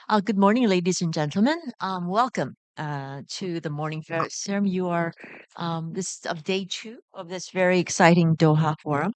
Good morning, ladies and gentlemen. Welcome to the morning forum. You are this of day two of this very exciting Doha Forum.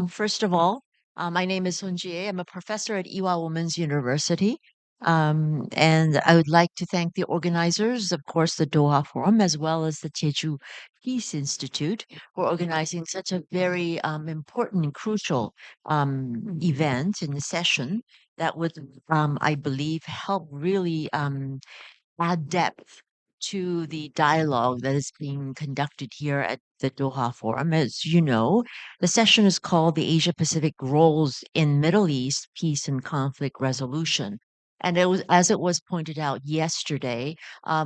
First of all, my name is Sun Jie. I'm a professor at Ewha Women's University. And I would like to thank the organizers, of course, the Doha Forum, as well as the Jeju Peace Institute for organizing such a very important and crucial event in the session that would, I believe, help really add depth to the dialogue that is being conducted here at the Doha Forum. As you know, the session is called the Asia Pacific Roles in Middle East Peace and Conflict Resolution. And as it was pointed out yesterday,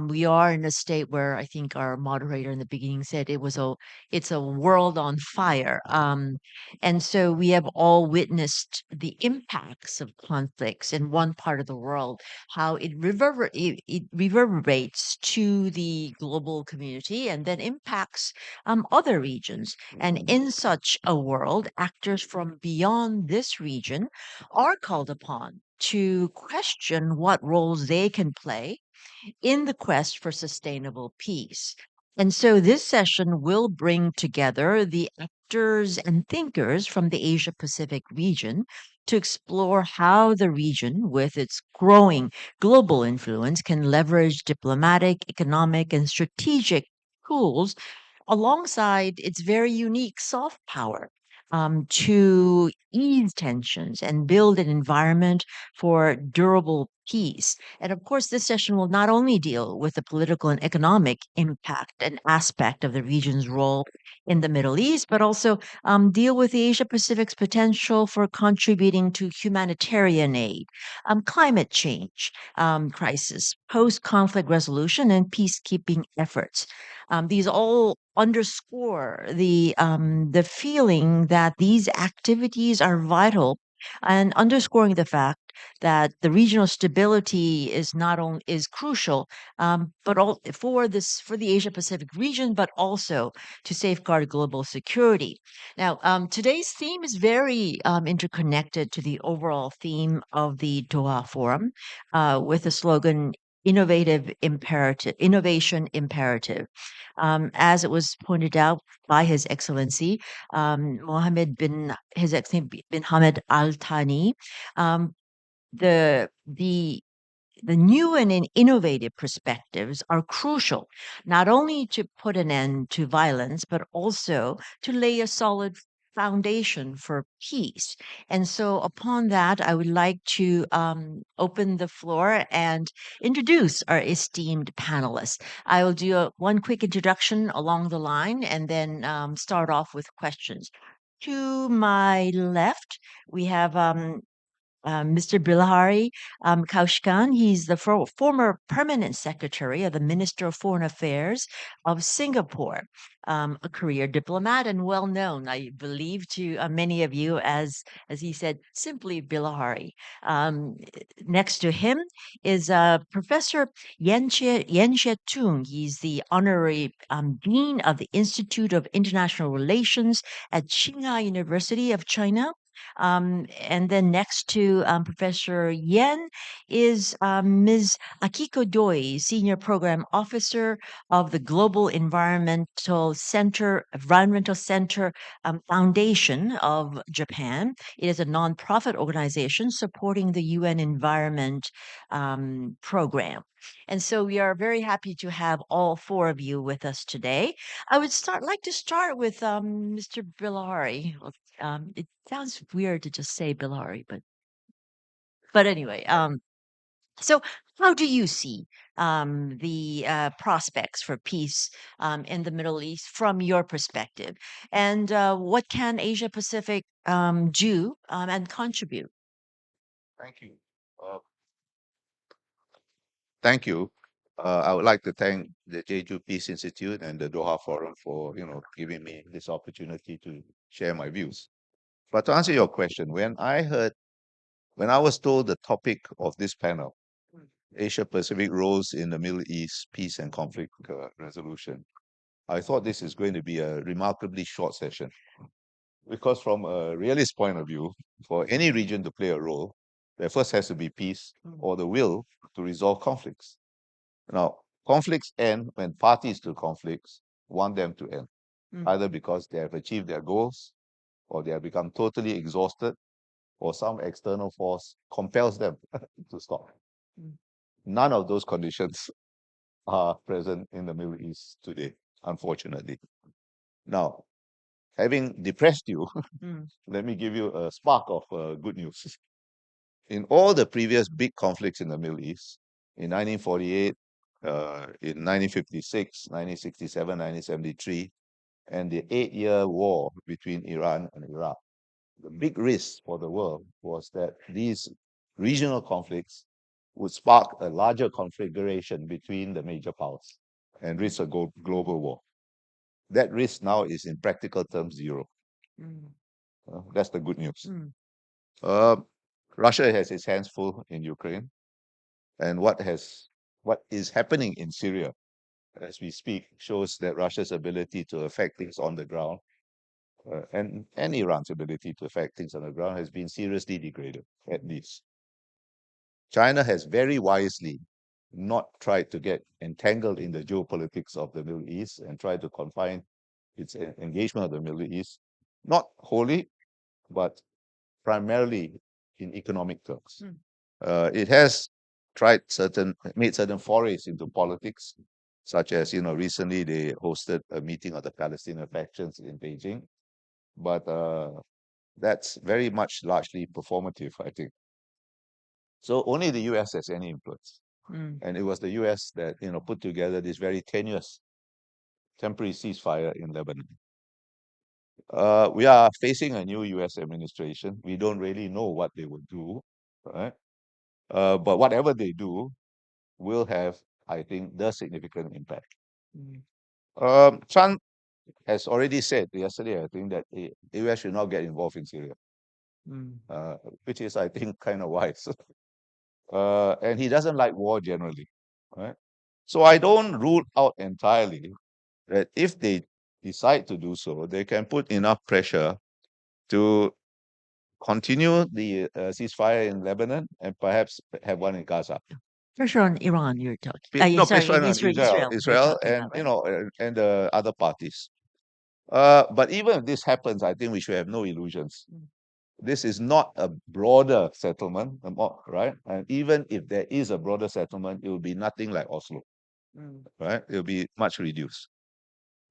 we are in a state where I think our moderator in the beginning said it's a world on fire. And so we have all witnessed the impacts of conflicts in one part of the world, how it reverberates to the global community and then impacts other regions. And in such a world, actors from beyond this region are called upon to question what roles they can play in the quest for sustainable peace. And so this session will bring together the actors and thinkers from the Asia Pacific region to explore how the region, with its growing global influence, can leverage diplomatic, economic, and strategic tools alongside its very unique soft power to ease tensions and build an environment for durable peace. And of course, this session will not only deal with the political and economic impact and aspect of the region's role in the Middle East, but also deal with the Asia Pacific's potential for contributing to humanitarian aid, climate change crisis, post conflict resolution, and peacekeeping efforts. These all underscore the feeling that these activities are vital, and underscoring the fact that the regional stability is not only is crucial, but all for the Asia Pacific region, but also to safeguard global security. Now, today's theme is very interconnected to the overall theme of the Doha Forum, with the slogan innovation imperative. As it was pointed out by His Excellency, His Excellency bin Hamid Al Thani, um, the the the new and innovative perspectives are crucial, not only to put an end to violence, but also to lay a solid foundation for peace. And so, upon that, I would like to open the floor and introduce our esteemed panelists. I will do one quick introduction along the line and then start off with questions. To my left, we have Mr. Bilahari Kaushkan. He's the former permanent secretary of the Minister of Foreign Affairs of Singapore, a career diplomat and well known, I believe, to many of you as he said, simply Bilahari. Um, Next to him is Professor Yen Xie Tung. He's the honorary dean of the Institute of International Relations at Tsinghua University of China. And then next to Professor Yen is Ms. Akiko Doi, Senior Program Officer of the Global Environmental Center Foundation of Japan. It is a nonprofit organization supporting the UN Environment Program. And so we are very happy to have all four of you with us today. I would like to start with Mr. Bilahari. It sounds weird to just say Bilahari, but anyway, so how do you see the prospects for peace in the Middle East from your perspective, and what can Asia Pacific do and contribute? Thank you. Uh, Thank you. I would like to thank the Jeju Peace Institute and the Doha Forum for, giving me this opportunity to share my views. But to answer your question, when I was told the topic of this panel, Asia Pacific roles in the Middle East, peace and conflict resolution, I thought this is going to be a remarkably short session because from a realist point of view, for any region to play a role, There first has to be peace Mm. or the will to resolve conflicts. Now, conflicts end when parties to conflicts want them to end, either because they have achieved their goals or they have become totally exhausted or some external force compels them to stop. Mm. None of those conditions are present in the Middle East today, unfortunately. Now, having depressed you, let me give you a spark of good news. In all the previous big conflicts in the Middle East, in 1948, in 1956, 1967, 1973, and the 8-year war between Iran and Iraq, the big risk for the world was that these regional conflicts would spark a larger configuration between the major powers and risk a global war. That risk now is in practical terms zero. That's the good news. Uh, Russia has its hands full in Ukraine, and what is happening in Syria as we speak shows that Russia's ability to affect things on the ground and Iran's ability to affect things on the ground has been seriously degraded, at least. China has very wisely not tried to get entangled in the geopolitics of the Middle East and tried to confine its engagement of the Middle East, not wholly, but primarily in economic terms. It has made certain forays into politics, such as, recently they hosted a meeting of the Palestinian factions in Beijing, but that's very much largely performative, I think. So only the US has any influence. And it was the US that, put together this very tenuous temporary ceasefire in Lebanon. We are facing a new US administration. We don't really know what they will do, right? But whatever they do will have, I think, the significant impact. Trump has already said yesterday, I think, that the US should not get involved in Syria, which is, I think, kind of wise. And he doesn't like war generally, right? So I don't rule out entirely that if they decide to do so, they can put enough pressure to continue the ceasefire in Lebanon and perhaps have one in Gaza. Pressure on Iran, you're talking. Yeah, No, sorry, pressure in on Israel, you're Israel, talking and about, right? and the other parties. But even if this happens, I think we should have no illusions. This is not a broader settlement, right? And even if there is a broader settlement, it will be nothing like Oslo, right? It will be much reduced.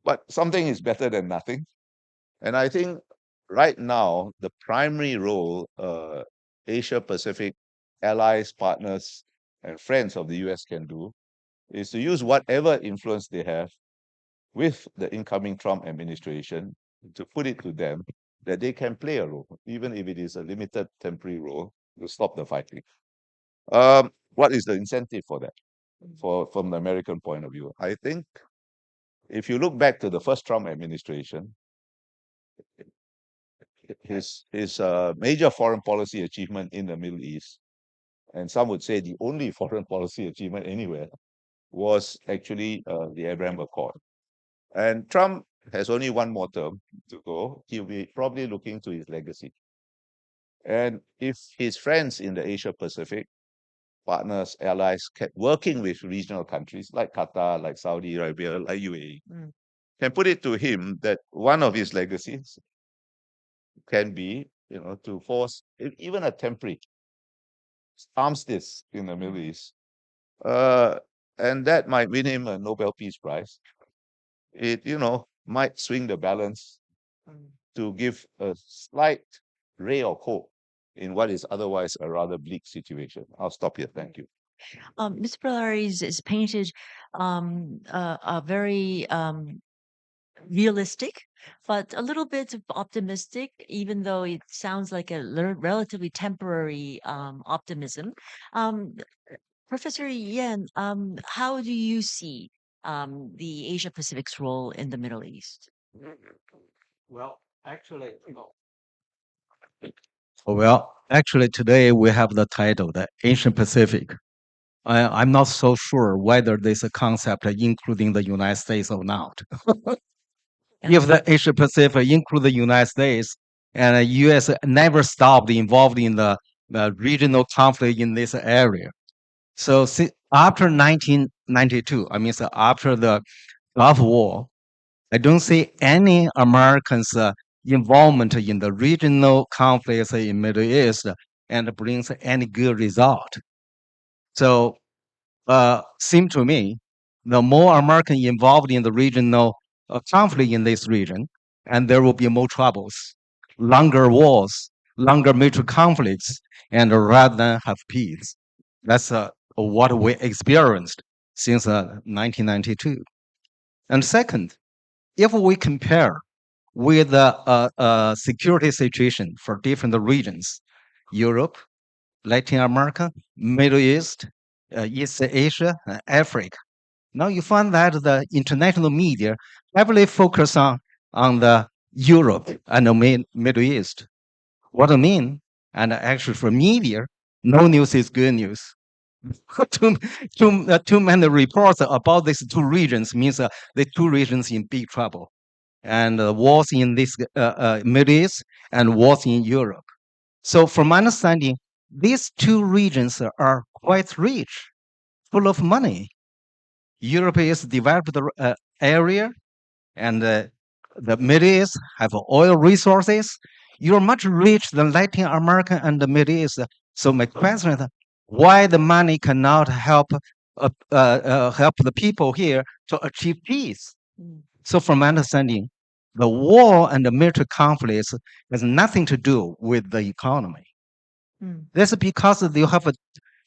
But something is better than nothing. And I think right now, the primary role Asia Pacific allies, partners, and friends of the US can do is to use whatever influence they have with the incoming Trump administration to put it to them that they can play a role, even if it is a limited temporary role, to stop the fighting. What is the incentive for that, from the American point of view? I think if you look back to the first Trump administration, his major foreign policy achievement in the Middle East, and some would say the only foreign policy achievement anywhere, was actually the Abraham Accord. And Trump has only one more term to go. He'll be probably looking to his legacy. And if his friends in the Asia Pacific, partners, allies, kept working with regional countries like Qatar, like Saudi Arabia, like UAE, can put it to him that one of his legacies can be, to force even a temporary armistice in the Middle East. And that might win him a Nobel Peace Prize. It, might swing the balance to give a slight ray of hope in what is otherwise a rather bleak situation. I'll stop here. Thank you. Mr. Polaris is painted a very realistic, but a little bit of optimistic, even though it sounds like a relatively temporary optimism. Um, Professor Yen, how do you see the Asia Pacific's role in the Middle East? Well, actually, Well, actually, today we have the title, the Asian Pacific. I'm not so sure whether this concept including the United States or not. If the Asia Pacific include the United States and the U.S. never stopped involved in the regional conflict in this area. So after 1992, I mean, so after the Gulf War, I don't see any Americans' involvement in the regional conflicts in Middle East and brings any good result. So, seem to me, the more American involved in the regional conflict in this region, and there will be more troubles, longer wars, longer major conflicts, and rather than have peace. That's what we experienced since 1992. And second, if we compare with the security situation for different regions, Europe, Latin America, Middle East, East Asia, Africa. Now you find that the international media heavily focus on the Europe and the Middle East. What I mean, and actually for media, no news is good news. Too many reports about these two regions means the two regions in big trouble, and wars in this Middle East and wars in Europe. So, from my understanding, these two regions are quite rich, full of money. Europe is developed area, and the Middle East have oil resources. You're much rich than Latin America and the Middle East. So my question is, why the money cannot help the people here to achieve peace? Mm. So from my understanding, the war and the military conflicts has nothing to do with the economy. Mm. That's because you have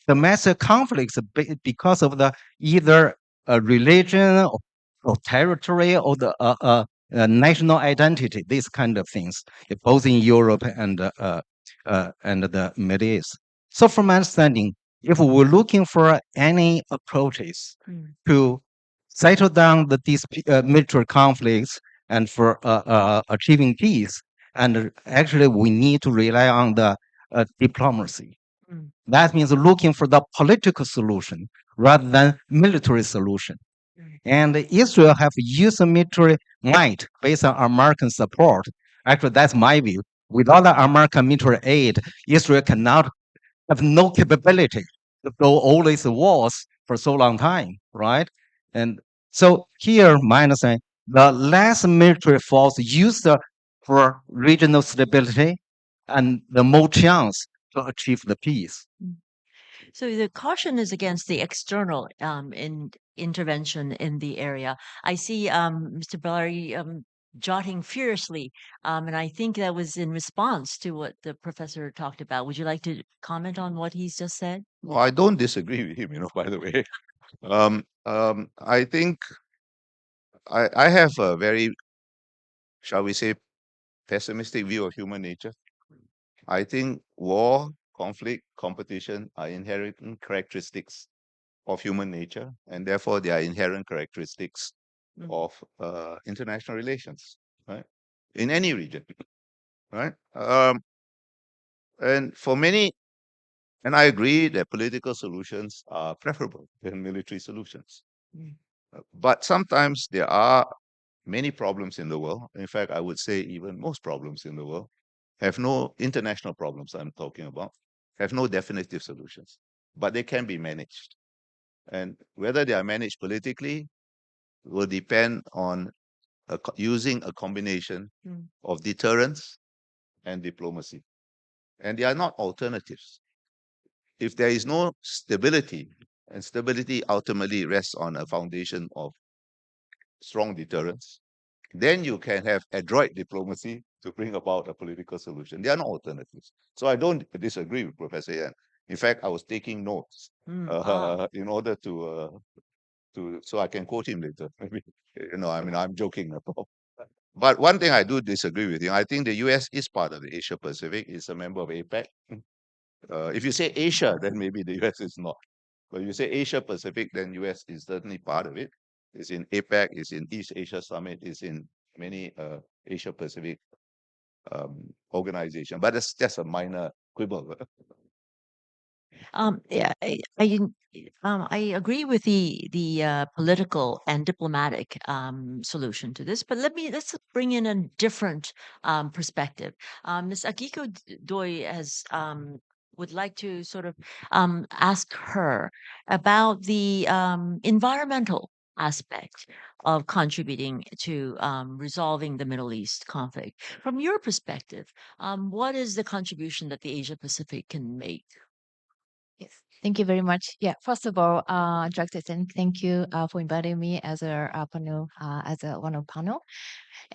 domestic conflicts because of the either religion or territory or the national identity, these kind of things, both in Europe and the Middle East. So, from my understanding, if we're looking for any approaches Mm. to settle down these military conflicts and for achieving peace, and actually we need to rely on the diplomacy. Mm. That means looking for the political solution rather than military solution. Mm. And Israel have used military might based on American support. Actually, that's my view. Without the American military aid, Israel cannot have no capability to go all these wars for so long time, right? And so here, my understanding, the less military force used for regional stability and the more chance to achieve the peace. So the caution is against the external intervention in the area. I see Mr. Bellary jotting furiously, and I think that was in response to what the professor talked about. Would you like to comment on what he's just said? No, I don't disagree with him, by the way. I think I have a very, shall we say, pessimistic view of human nature. I think war, conflict, competition are inherent characteristics of human nature, and therefore they are inherent characteristics Mm. of international relations, right? In any region, right? And for many, and I agree that political solutions are preferable than military solutions. Mm. But sometimes there are many problems in the world. In fact, I would say even most problems in the world have no international problems I'm talking about, have no definitive solutions, but they can be managed. And whether they are managed politically will depend on using a combination Mm. of deterrence and diplomacy. And they are not alternatives. If there is no stability, and stability ultimately rests on a foundation of strong deterrence, then you can have adroit diplomacy to bring about a political solution. There are no alternatives. So I don't disagree with Professor Yan. In fact, I was taking notes in order to so I can quote him later. Maybe I mean I'm joking about. But one thing I do disagree with you. I think the US is part of the Asia Pacific. It's a member of APEC. If you say Asia, then maybe the US is not. But if you say Asia Pacific, then US is certainly part of it. It's in APEC, it's in East Asia Summit, it's in many Asia Pacific organizations. But it's just a minor quibble. Yeah, I agree with the political and diplomatic solution to this, but let's bring in a different perspective. Ms. Akiko Doi has would like to sort of ask her about the environmental aspect of contributing to resolving the Middle East conflict. From your perspective, what is the contribution that the Asia Pacific can make? Yes, thank you very much. Yeah, first of all, Director, thank you for inviting me as a panel, as a one of panel.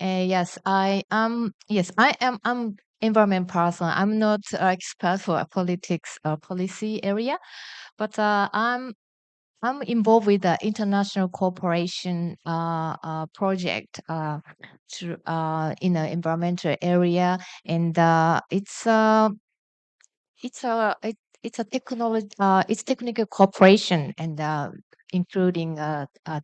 Yes, I am. Yes, I am. I'm environment person. I'm not expert for a politics policy area, but I'm involved with the international cooperation project to in the environmental area, and it's a it's a technology it's technical cooperation and including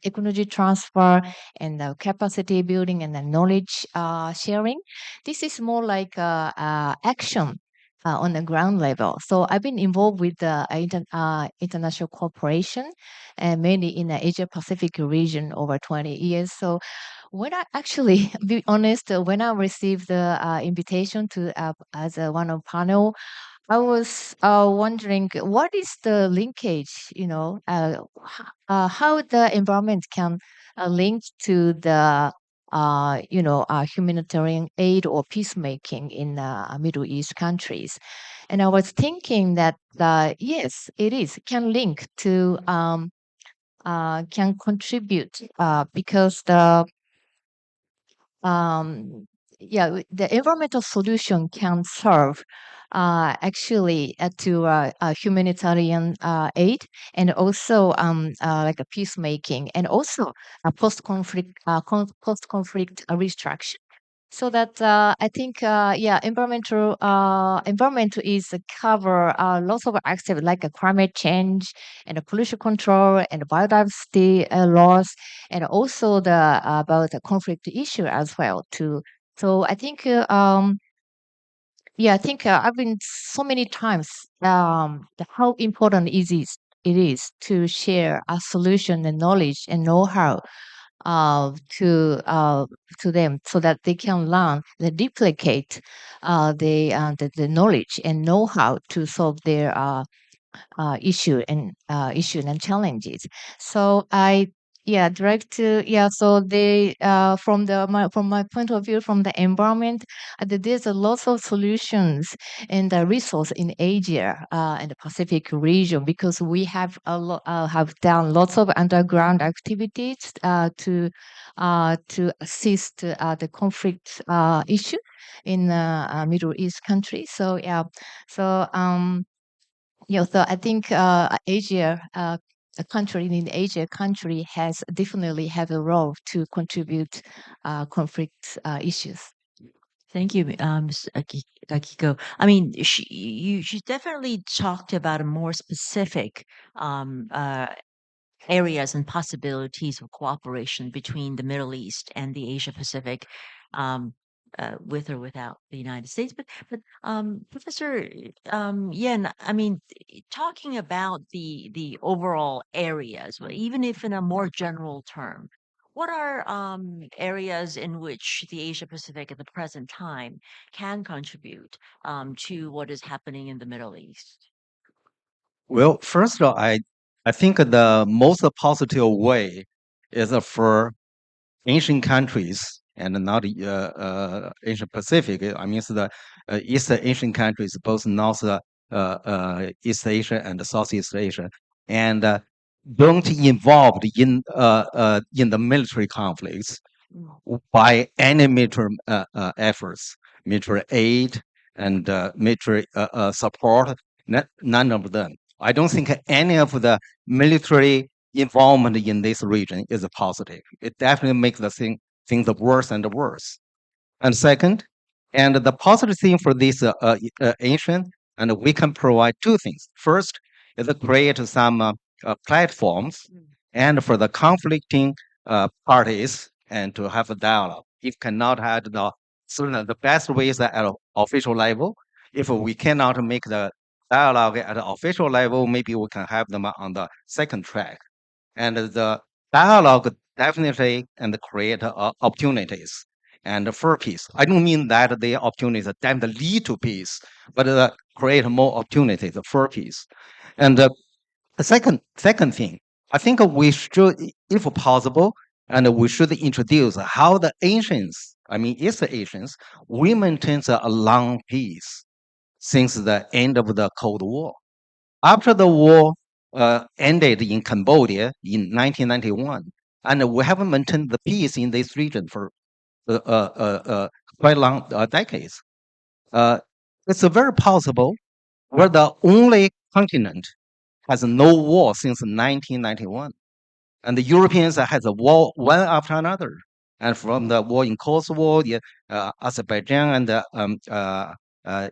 technology transfer and capacity building and knowledge sharing. This is more like action on the ground level. So I've been involved with the international cooperation, mainly in the Asia Pacific region over 20 years. So when I actually, be honest, when I received the invitation to as a one of panel, I was wondering what is the linkage, how the environment can link to the, humanitarian aid or peacemaking in Middle East countries. And I was thinking that, yes, it is, can link to, can contribute because the environmental solution can serve actually to humanitarian aid and also like a peacemaking and also a post-conflict post-conflict restructure. So that I think environment is cover lots of aspects like climate change and pollution control and biodiversity loss and also the about the conflict issue as well too. So I think I think I've been so many times how important it is to share a solution and knowledge and know-how uh, to uh, to them so that they can learn the duplicate the knowledge and know-how to solve their issue and challenges. So I direct to so they from from my point of view from the environment, there's a lot of solutions and the resource in Asia and the Pacific region because we have have done lots of underground activities to assist the conflict issue in Middle East countries. So so I think Asia, a country in Asia country has definitely have a role to contribute conflict issues. Thank you, Ms. Akiko. I mean, she definitely talked about a more specific um, uh, areas and possibilities of cooperation between the Middle East and the Asia Pacific, um, with or without the United States. But Professor Yen, I mean, talking about the overall areas, well, even if in a more general term, what are areas in which the Asia Pacific at the present time can contribute to what is happening in the Middle East? Well, first of all, I think the most positive way is for Asian countries and not Asia Pacific. I mean, the East Asian countries, both North East Asia and Southeast Asia, and don't involved in the military conflicts by any military efforts, military aid and military support. None of them. I don't think any of the military involvement in this region is positive. It definitely makes the things worse and worse. And second, and the positive thing for this Asian, and we can provide two things. First is to create some platforms and for the conflicting parties and to have a dialogue. If cannot have the best ways at an official level. If we cannot make the dialogue at an official level, maybe we can have them on the second track. And the dialogue definitely and create opportunities. and for peace. I don't mean that the opportunities that lead to peace, but create more opportunities for peace. And the second thing, I think we should, if possible, and we should introduce how the Asians, I mean, East Asians, we maintain a long peace since the end of the Cold War. After the war ended in Cambodia in 1991, and we have maintained the peace in this region for quite long decades. It's very possible we're the only continent has no war since 1991. And the Europeans has a war one after another. And from the war in Kosovo, Azerbaijan and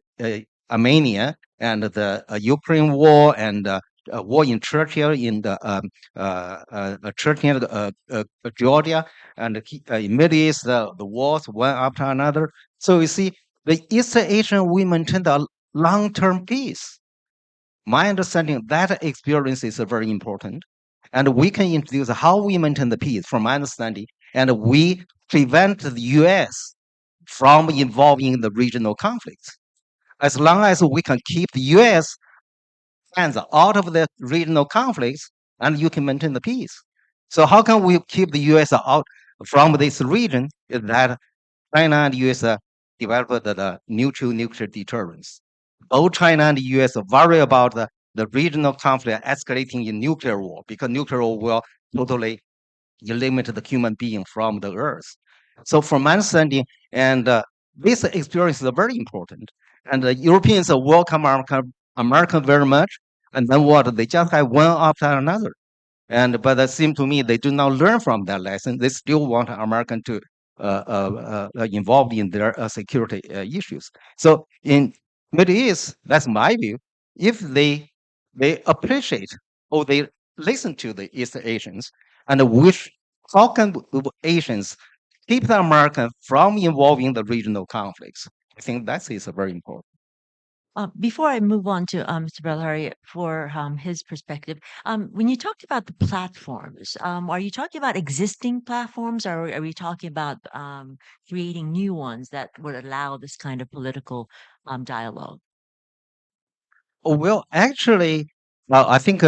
Armenia, and the Ukraine war, and war in Chechnya, in the Chechnya, Georgia, and in Middle East, the wars one after another. So you see, the East Asian we maintained a long-term peace. My understanding that experience is very important, and we can introduce how we maintain the peace from my understanding, and we prevent the U.S. from involving in the regional conflicts. As long as we can keep the U.S. hands out of the regional conflicts, and you can maintain the peace. So how can we keep the U.S. out from this region? Is that China and U.S. Developed the neutral nuclear deterrence. Both China and the U.S. worry about the regional conflict escalating in nuclear war, because nuclear war will totally eliminate the human being from the earth. So from my understanding, and this experience is very important. And the Europeans welcome America very much. And then what? They just have one after another. But it seems to me they do not learn from that lesson. They still want American to involved in their security issues. So in Middle East, that's my view. If they appreciate or they listen to the East Asians and wish, how can Asians keep the American from involving the regional conflicts? I think that is very important. Before I move on to Mr. Bellari for his perspective, when you talked about the platforms, are you talking about existing platforms, or are we talking about creating new ones that would allow this kind of political dialogue? Oh, well, actually, I think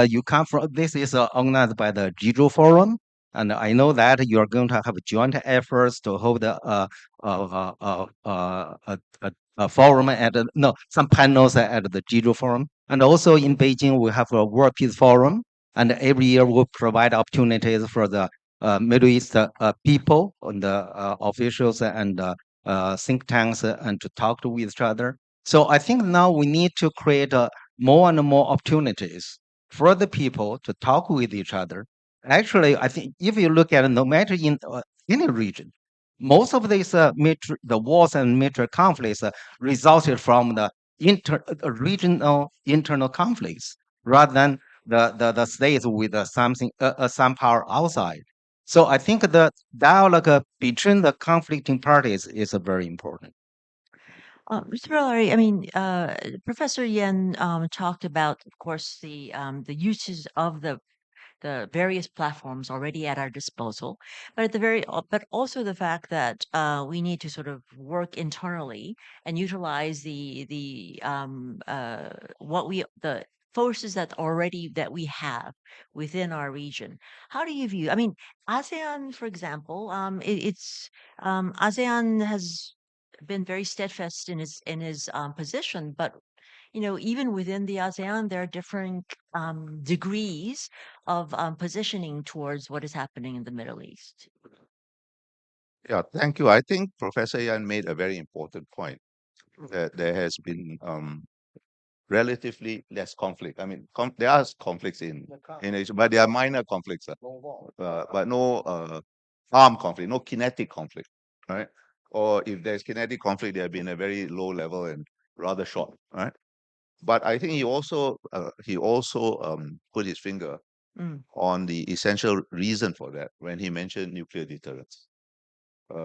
you come from this is organized by the Jeju Forum, and I know that you are going to have joint efforts to hold a forum at no some panels at the Jeju Forum, and also in Beijing we have a World Peace Forum, and every year we provide opportunities for the Middle East people and the officials and think tanks and to talk to each other. So I think now we need to create more and more opportunities for the people to talk with each other. Actually, I think if you look at it, no matter in any region, most of these the wars and military conflicts resulted from the regional internal conflicts rather than the states with something some power outside. So I think the dialogue between the conflicting parties is very important. Mr. Bellari, I mean, Professor Yen talked about, of course, the uses of the various platforms already at our disposal, but but also the fact that we need to sort of work internally and utilize the forces that we have within our region. How do you view? I mean, ASEAN, for example, ASEAN has been very steadfast in his position, but even within the ASEAN, there are different degrees of positioning towards what is happening in the Middle East. Yeah, thank you. I think Professor Yan made a very important point that there has been relatively less conflict. I mean, there are conflicts in Asia, but they are minor conflicts, but no armed conflict, no kinetic conflict, right? Or if there's kinetic conflict, they have been a very low level and rather short, right? But I think he also put his finger Mm. on the essential reason for that when he mentioned nuclear deterrence,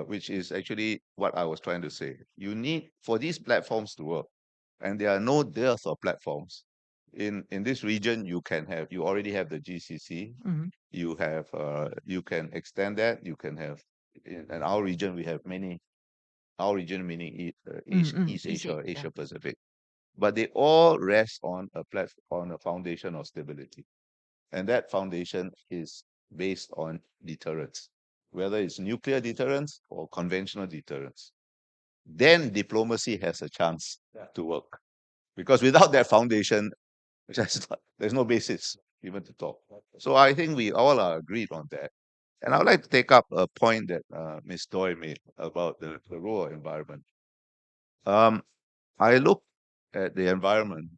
which is actually what I was trying to say. You need for these platforms to work, and there are no dearth of platforms in this region. You already have the GCC. Hmm. You can extend that. You can have in our region, we have many, our region meaning East Asia or Asia Pacific, but they all rest on a platform, on a foundation of stability. And that foundation is based on deterrence, whether it's nuclear deterrence or conventional deterrence. Then diplomacy has a chance to work. Because without that foundation, there's no basis even to talk. So I think we all are agreed on that. And I would like to take up a point that Ms. Doi made about the role of environment. I look at the environment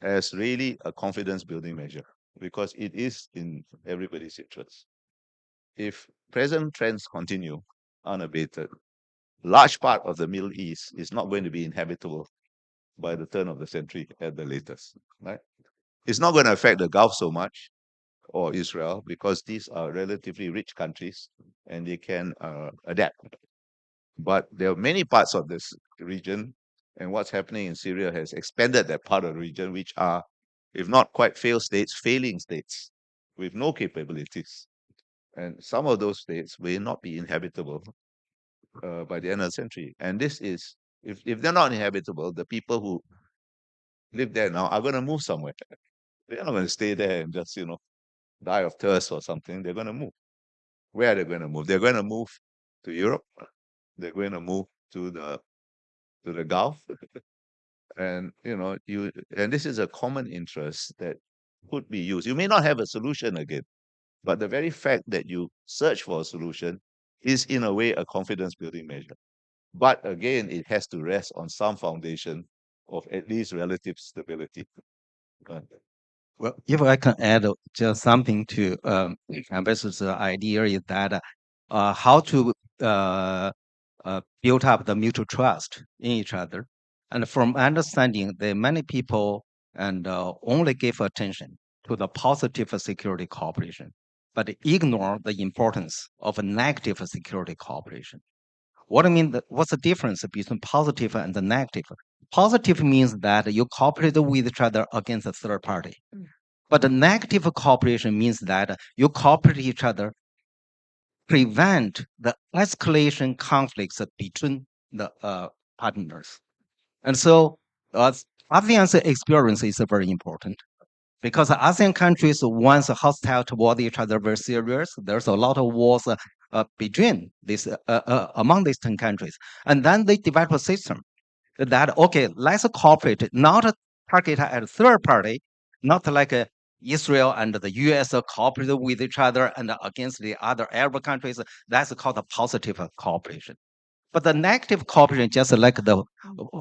as really a confidence building measure because it is in everybody's interest. If present trends continue unabated, large part of the Middle East is not going to be inhabitable by the turn of the century at the latest, right? It's not going to affect the Gulf so much or Israel because these are relatively rich countries and they can adapt. But there are many parts of this region, and what's happening in Syria has expanded that part of the region, which are, if not quite failed states, failing states with no capabilities. And some of those states will not be inhabitable by the end of the century. And this is, if they're not inhabitable, the people who live there now are going to move somewhere. They're not going to stay there and just, die of thirst or something. They're going to move. Where are they going to move? They're going to move to Europe. They're going to move to the Gulf. And and this is a common interest that could be used. You may not have a solution again, but the very fact that you search for a solution is in a way a confidence building measure. But again, it has to rest on some foundation of at least relative stability. Well, if I can add just something to Ambassador's idea is that how to build up the mutual trust in each other. And from understanding that many people and only give attention to the positive security cooperation, but ignore the importance of a negative security cooperation. What I mean, what's the difference between positive and the negative? Positive means that you cooperate with each other against a third party. But the negative cooperation means that you cooperate each other, prevent the escalation conflicts between the partners. And so ASEAN's experience is very important because ASEAN countries once hostile toward each other, very serious. There's a lot of wars between these among these 10 countries, and then they develop a system that okay, let's cooperate, not target at third party, not like Israel and the U.S. cooperate with each other and against the other Arab countries. That's called a positive cooperation. But the negative cooperation, just like the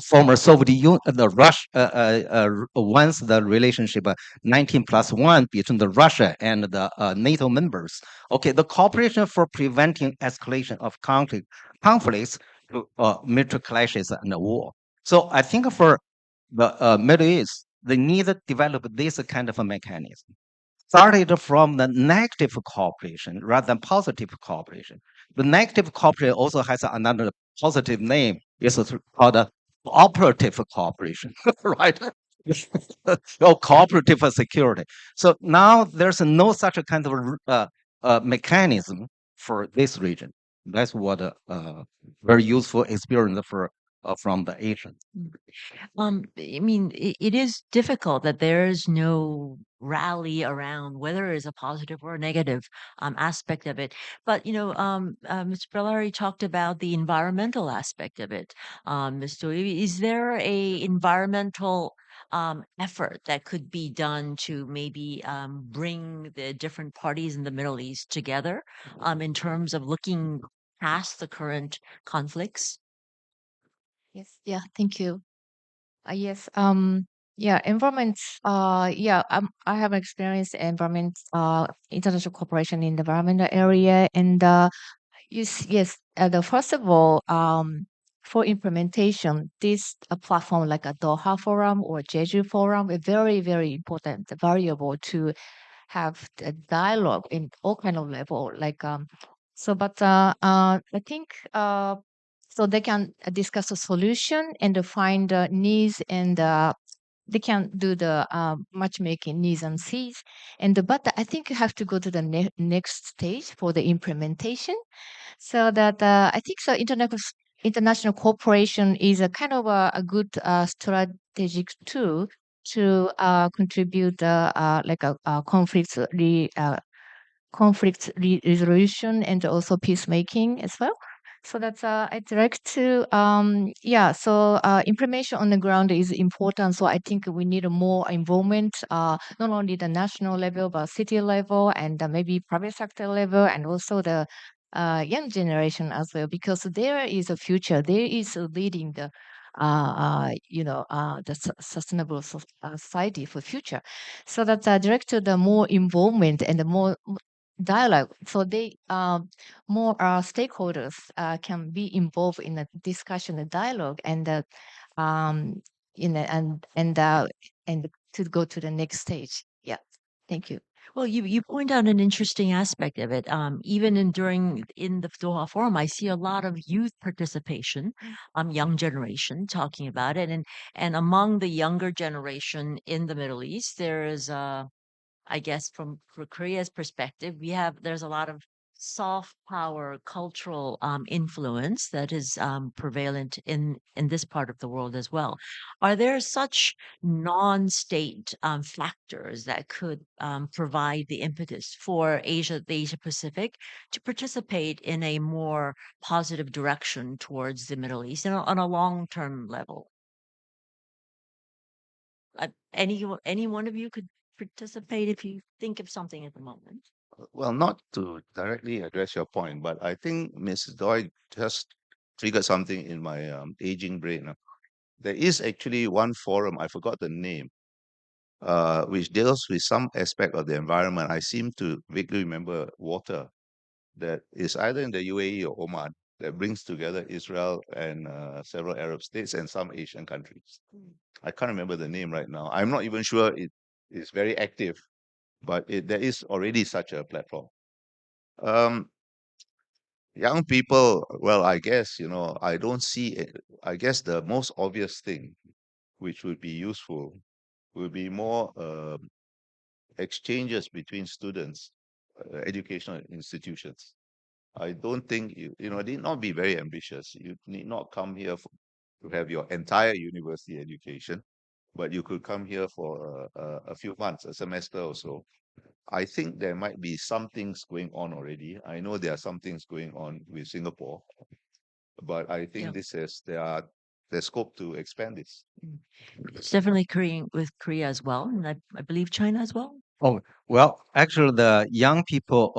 former Soviet Union, the Russia, once the relationship 19+1 between the Russia and the NATO members. Okay, the cooperation for preventing escalation of conflicts to military clashes and war. So I think for the Middle East, they need to develop this kind of a mechanism started from the negative cooperation rather than positive cooperation. The negative cooperation also has another positive name. It's called cooperative cooperation, right? Or cooperative security. So now there's no such a kind of mechanism for this region. That's what very useful experience for from the Asians. I mean, it is difficult that there's no rally around whether it's a positive or a negative aspect of it. But Mr. Bellari talked about the environmental aspect of it. Mr. Lee, is there a environmental effort that could be done to maybe bring the different parties in the Middle East together in terms of looking past the current conflicts? Yes, yeah, thank you. Yes, yeah, environments. Yeah, I have experienced international cooperation in the environmental area, and yes, the first of all, for implementation, this platform like a Doha Forum or Jeju Forum is very, very important, variable to have the dialogue in all kind of level. I think so they can discuss a solution and find needs and they can do the matchmaking needs and sees. But I think you have to go to the next stage for the implementation. So that I think so international cooperation is a kind of a good strategic tool to contribute like a resolution and also peacemaking as well. So that's I'd like to so information on the ground is important. So I think we need a more involvement, not only the national level but city level and maybe private sector level and also the young generation as well, because there is a future. There is leading the sustainable society for future. So that's direct to the more involvement and the more dialogue. So they more stakeholders can be involved in a discussion, a dialogue, and in a, and to go to the next stage. Yeah, thank you. Well, you point out an interesting aspect of it. Even in the Doha Forum, I see a lot of youth participation, young generation talking about it, and among the younger generation in the Middle East, there is I guess for Korea's perspective, there's a lot of soft power cultural influence that is prevalent in this part of the world as well. Are there such non-state factors that could provide the impetus for the Asia Pacific to participate in a more positive direction towards the Middle East on a long-term level? Any one of you could participate if you think of something at the moment. Well, not to directly address your point, but I think Ms. Doi just triggered something in my aging brain. There is actually one forum, I forgot the name, which deals with some aspect of the environment. I seem to vaguely remember water, that is either in the UAE or Oman, that brings together Israel and several Arab states and some Asian countries. I can't remember the name right now. I'm not even sure it is very active, but there is already such a platform. Um, Young people, well, I guess, I don't see it. I guess the most obvious thing which would be useful would be more exchanges between students, educational institutions. I don't think need not be very ambitious. You need not come here to have your entire university education, but you could come here for a few months, a semester or so. I think there might be some things going on already. I know there are some things going on with Singapore, but I think Yeah. there's scope to expand this. It's definitely with Korea as well, and I believe China as well. Oh, well, actually, the young people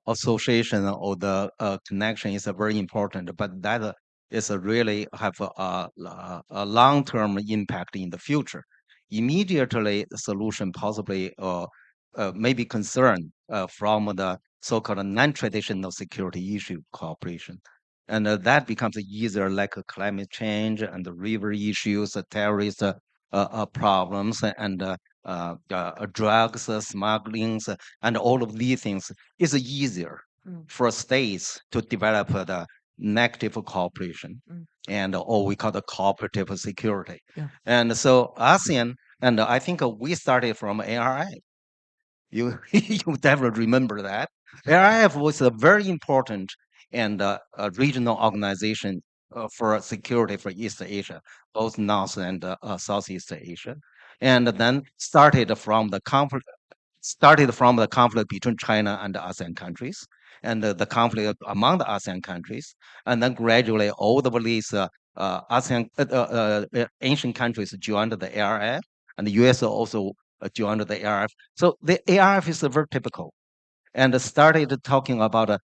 association or the connection is very important, but that is really have a long-term impact in the future. Immediately, the solution possibly maybe concern from the so-called non-traditional security issue cooperation. And that becomes easier, like climate change and the river issues, terrorist problems, and drugs, smugglings, and all of these things. It's easier for states to develop the negative cooperation and or we call the cooperative security. Yeah. And so ASEAN, and I think we started from ARI. You you definitely remember that. ARIF was a very important and a regional organization for security for East Asia, both North and Southeast Asia, and then started from the conflict between China and the ASEAN countries, and the conflict among the ASEAN countries, and then gradually all of these ancient countries joined the ARF, and the US also joined the ARF. So the ARF is very typical, and started talking about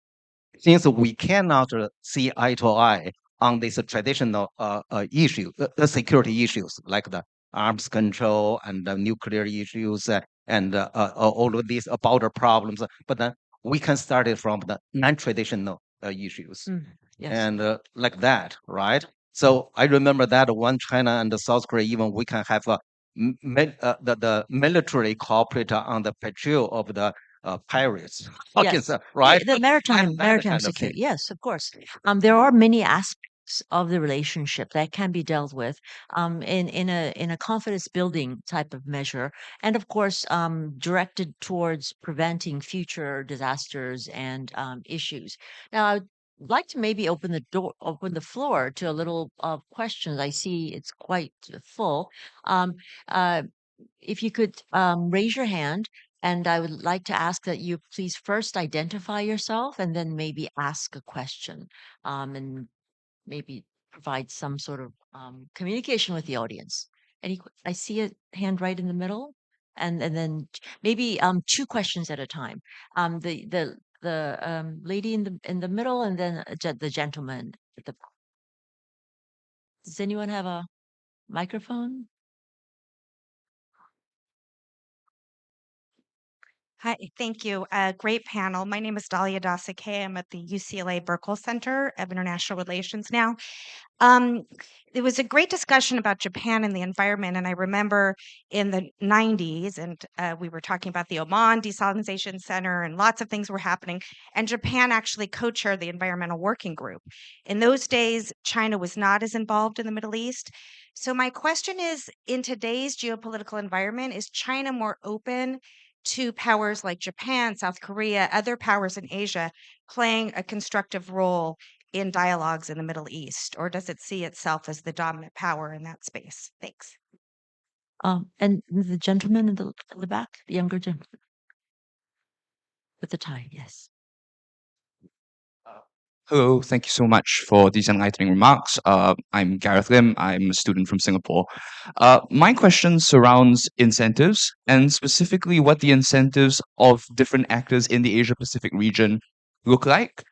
since we cannot see eye to eye on these traditional the security issues like the arms control and the nuclear issues and all of these border problems, but then we can start it from the non-traditional issues. Yes. And like that, right? So I remember that one China and the South Korea, even we can have the military cooperate on the patrol of the pirates. Yes. Right? The maritime And that kind of security. thing. Yes, of course. There are many aspects of the relationship that can be dealt with in a confidence building type of measure, and of course directed towards preventing future disasters and issues. Now, I'd like to maybe open the floor to a little questions. I see it's quite full. Um, uh, if you could raise your hand, and I would like to ask that you please first identify yourself and then maybe ask a question, and maybe provide some sort of communication with the audience. I see a hand right in the middle, and then maybe two questions at a time. The lady in the middle, and then the gentleman at the. Does anyone have a microphone? Hi, thank you. Great panel. My name is Dahlia Dasake. I'm at the UCLA Berkel Center of International Relations now. Um, there was a great discussion about Japan and the environment, and I remember in the 90s, and we were talking about the Oman Desalination Center, and lots of things were happening, and Japan actually co-chaired the Environmental Working Group. In those days, China was not as involved in the Middle East. So my question is, in today's geopolitical environment, is China more open to powers like Japan, South Korea, other powers in Asia playing a constructive role in dialogues in the Middle East, or does it see itself as the dominant power in that space? Thanks. And the gentleman in the back, the younger gentleman with the tie, yes. Hello, thank you so much for these enlightening remarks. I'm Gareth Lim. I'm a student from Singapore. My question surrounds incentives, and specifically what the incentives of different actors in the Asia Pacific region look like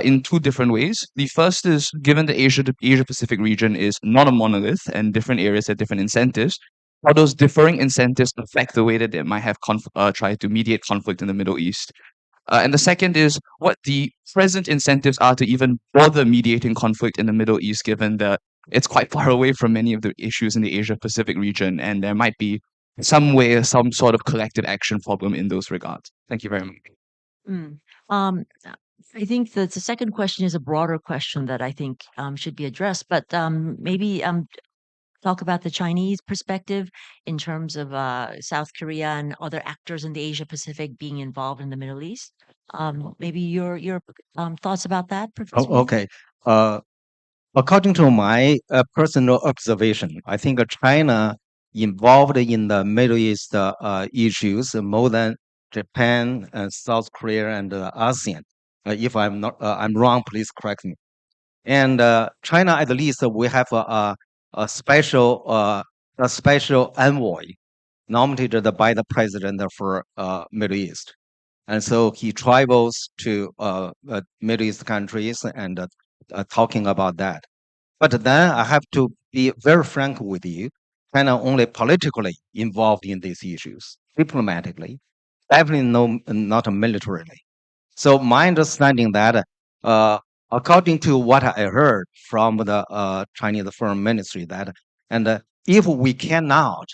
in two different ways. The first is, given the Asia Pacific region is not a monolith and different areas have different incentives, how those differing incentives affect the way that they might have tried to mediate conflict in the Middle East. And the second is what the present incentives are to even bother mediating conflict in the Middle East, given that it's quite far away from many of the issues in the Asia Pacific region, and there might be some way, some sort of collective action problem in those regards. Thank you very much. Mm. I think that the second question is a broader question that I think should be addressed, but maybe talk about the Chinese perspective in terms of South Korea and other actors in the Asia Pacific being involved in the Middle East. Maybe your thoughts about that, Professor Lee? Okay. Uh, According to my personal observation, I think China involved in the Middle East issues more than Japan and South Korea and ASEAN. If I'm wrong, please correct me. And China, at least, we have a special envoy nominated by the president for Middle East, and so he travels to Middle East countries and talking about that. But then I have to be very frank with you. China only politically involved in these issues, diplomatically, definitely not militarily. So my understanding that, uh, according to what I heard from the Chinese Foreign Ministry, that and if we cannot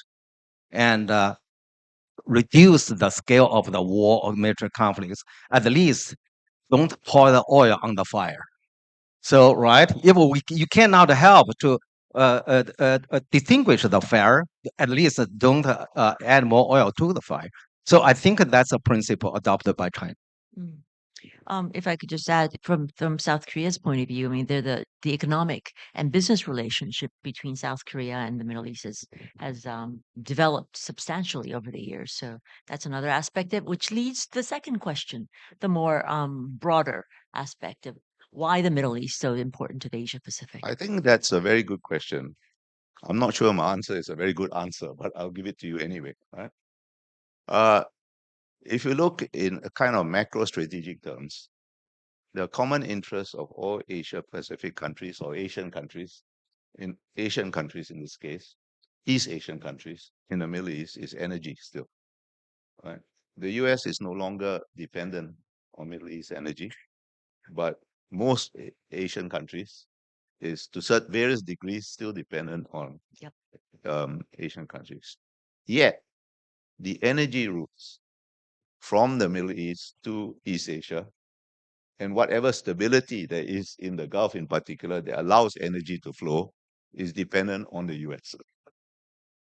and reduce the scale of the war or military conflicts, at least don't pour the oil on the fire. So, right, if you cannot help to distinguish the fire, at least don't add more oil to the fire. So I think that's a principle adopted by China. Mm. If I could just add from South Korea's point of view, I mean, they're the economic and business relationship between South Korea and the Middle East has developed substantially over the years. So that's another aspect of which leads to the second question, the more broader aspect of why the Middle East so important to the Asia Pacific. I think that's a very good question. I'm not sure my answer is a very good answer, but I'll give it to you anyway. Right? If you look in a kind of macro strategic terms, the common interest of all Asia Pacific countries or Asian countries, in this case, East Asian countries in the Middle East is energy still. Right? The US is no longer dependent on Middle East energy, but most Asian countries is to various degrees still dependent on Yep. Asian countries. Yet the energy routes from the Middle East to East Asia And whatever stability there is in the Gulf in particular that allows energy to flow is dependent on the US.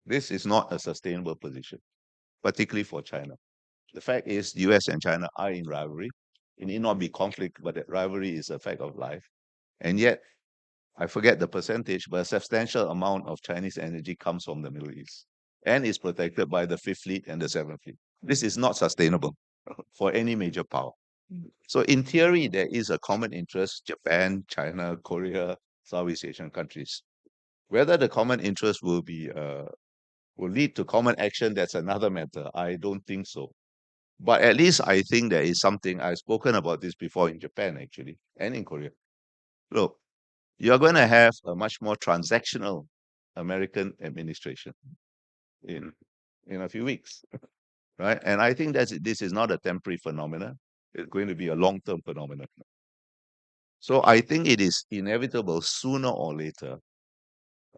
This is not a sustainable position, particularly for China. The fact is, US and China are in rivalry. It need not be conflict, but that rivalry is a fact of life. And yet, I forget the percentage, but a substantial amount of Chinese energy comes from the Middle East and is protected by the Fifth Fleet and the Seventh Fleet. This is not sustainable for any major power. So in theory, there is a common interest, Japan, China, Korea, Southeast Asian countries. Whether the common interest will lead to common action, that's another matter. I don't think so. But at least I think there is something. I've spoken about this before in Japan, actually, and in Korea. Look, you're going to have a much more transactional American administration in a few weeks, right? And I think that this is not a temporary phenomenon. It's going to be a long-term phenomenon. So I think it is inevitable sooner or later,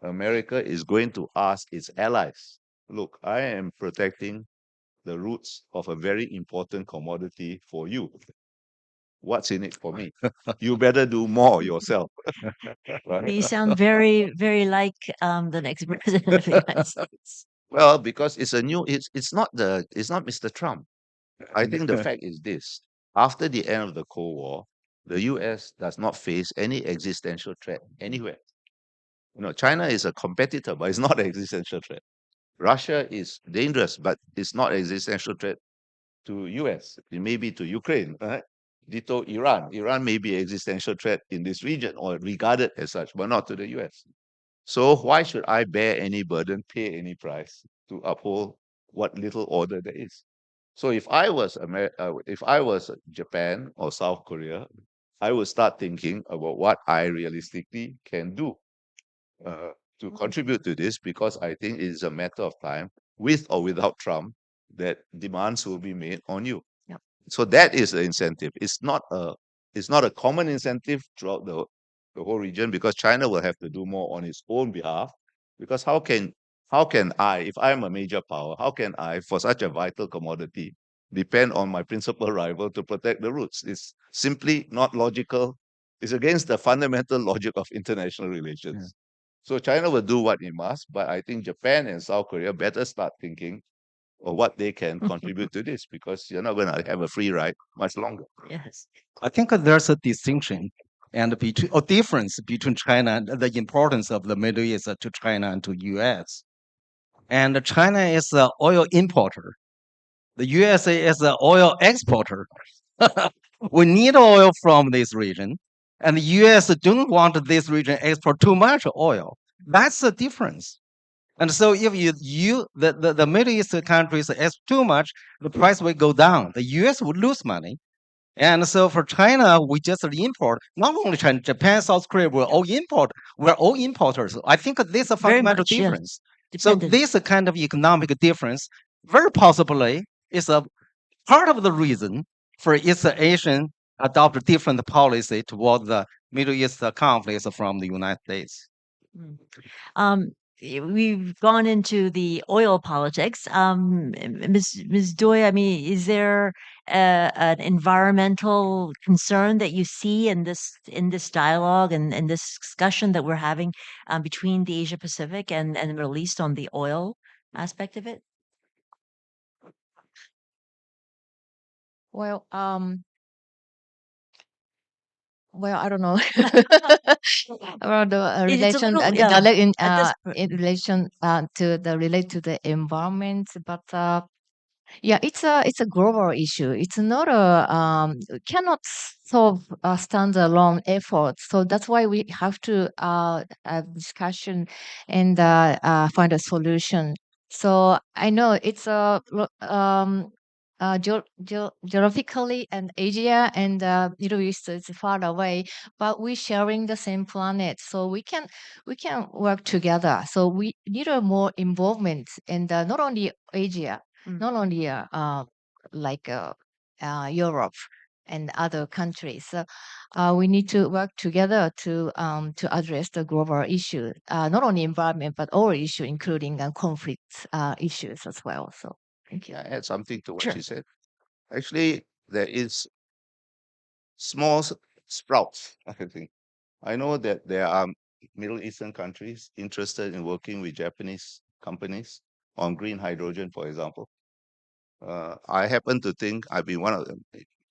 America is going to ask its allies, look, I am protecting the roots of a very important commodity for you. What's in it for me? You better do more yourself. Right? You sound very, very like the next president of the United States. Well, because it's not Mr. Trump. I think the fact is this. After the end of the Cold War, the US does not face any existential threat anywhere. China is a competitor, but it's not an existential threat. Russia is dangerous, but it's not an existential threat to US. It may be to Ukraine, right? Ditto Iran. Iran may be an existential threat in this region or regarded as such, but not to the US. So why should I bear any burden, pay any price to uphold what little order there is? So if I was Japan or South Korea, I would start thinking about what I realistically can do to contribute to this, because I think it is a matter of time, with or without Trump, that demands will be made on you. Yep. So that is the incentive. It's not a common incentive throughout the whole region, because China will have to do more on its own behalf. Because how can I, if I'm a major power, how can I, for such a vital commodity, depend on my principal rival to protect the roots? It's simply not logical. It's against the fundamental logic of international relations. So China will do what it must, but I think Japan and South Korea better start thinking of what they can contribute to this, because you're not going to have a free ride much longer. Yes. I think there's a distinction and a difference between China and the importance of the Middle East to China and to US. And China is an oil importer. The USA is an oil exporter. We need oil from this region, and the US don't want this region export too much oil. That's the difference. And so if the Middle East countries export too much, the price will go down. The US would lose money. And so for China, we just import. Not only China, Japan, South Korea, we're all importers. I think this is a Very fundamental much, yeah. difference. So Dependent. this kind of economic difference very possibly is a part of the reason for East Asian adopt a different policy toward the Middle East conflicts from the United States. Um, we've gone into the oil politics. Ms. Doi, I mean, is there an environmental concern that you see in this dialogue and this discussion that we're having between the Asia Pacific and the Middle East on the oil aspect of it? Well, I don't know about the It's a relation, little, yeah, at this in relation to the environment, but yeah, it's a global issue. It's not a cannot solve a standalone effort. So that's why we have to have discussion and find a solution. So I know it's geographically and Asia and Middle East is far away, but we're sharing the same planet, so we can work together. So we need a more involvement, and not only Asia, not only like Europe and other countries. So, we need to work together to address the global issue, not only environment but all issue, including conflict issues as well. So, thank you. Can I add something to what Sure. she said? Actually, there is small sprouts, I think. I know that there are Middle Eastern countries interested in working with Japanese companies on green hydrogen, for example. I happen to think I've been one of them.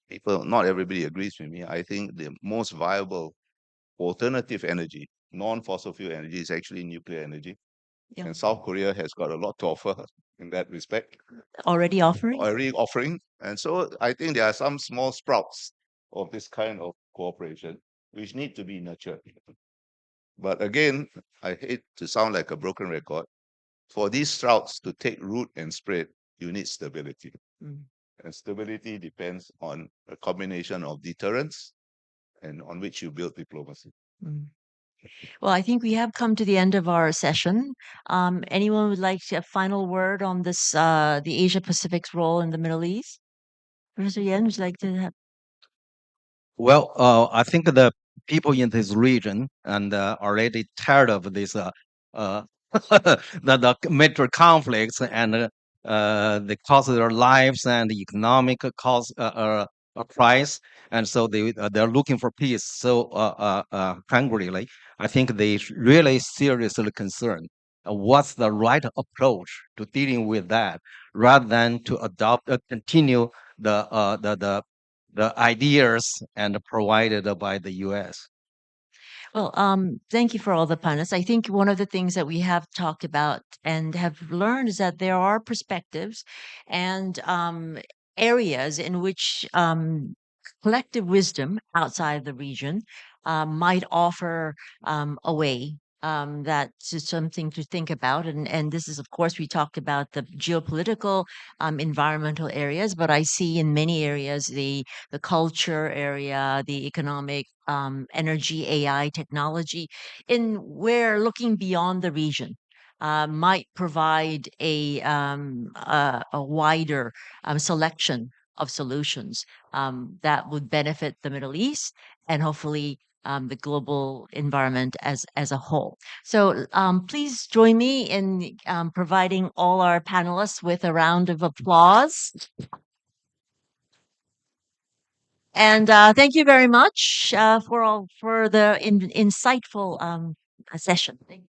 People, not everybody agrees with me. I think the most viable alternative energy, non-fossil fuel energy, is actually nuclear energy. Yeah. And South Korea has got a lot to offer in that respect, Already offering? already offering. And so I think there are some small sprouts of this kind of cooperation which need to be nurtured. But again, I hate to sound like a broken record. For these sprouts to take root and spread, you need stability. Mm. And stability depends on a combination of deterrence and on which you build diplomacy. Mm. Well, I think we have come to the end of our session. Anyone would like a final word on this, the Asia Pacific's role in the Middle East? Professor Yen, would you like to have? Well, I think the people in this region and already tired of this uh, the major conflicts and the cost of their lives and the economic cost price, and so they're looking for peace. So hungrily, I think really seriously concerned. What's the right approach to dealing with that, rather than to adopt continue the ideas and provided by the US. Well, thank you for all the panelists. I think one of the things that we have talked about and have learned is that there are perspectives and areas in which collective wisdom outside the region might offer a way. That's just something to think about, and this is, of course, we talked about the geopolitical, environmental areas, but I see in many areas the culture area, the economic, energy, AI, technology, in where looking beyond the region might provide a wider selection of solutions that would benefit the Middle East and hopefully the global environment as a whole. So please join me in providing all our panelists with a round of applause. And thank you very much for the insightful session. Thank you.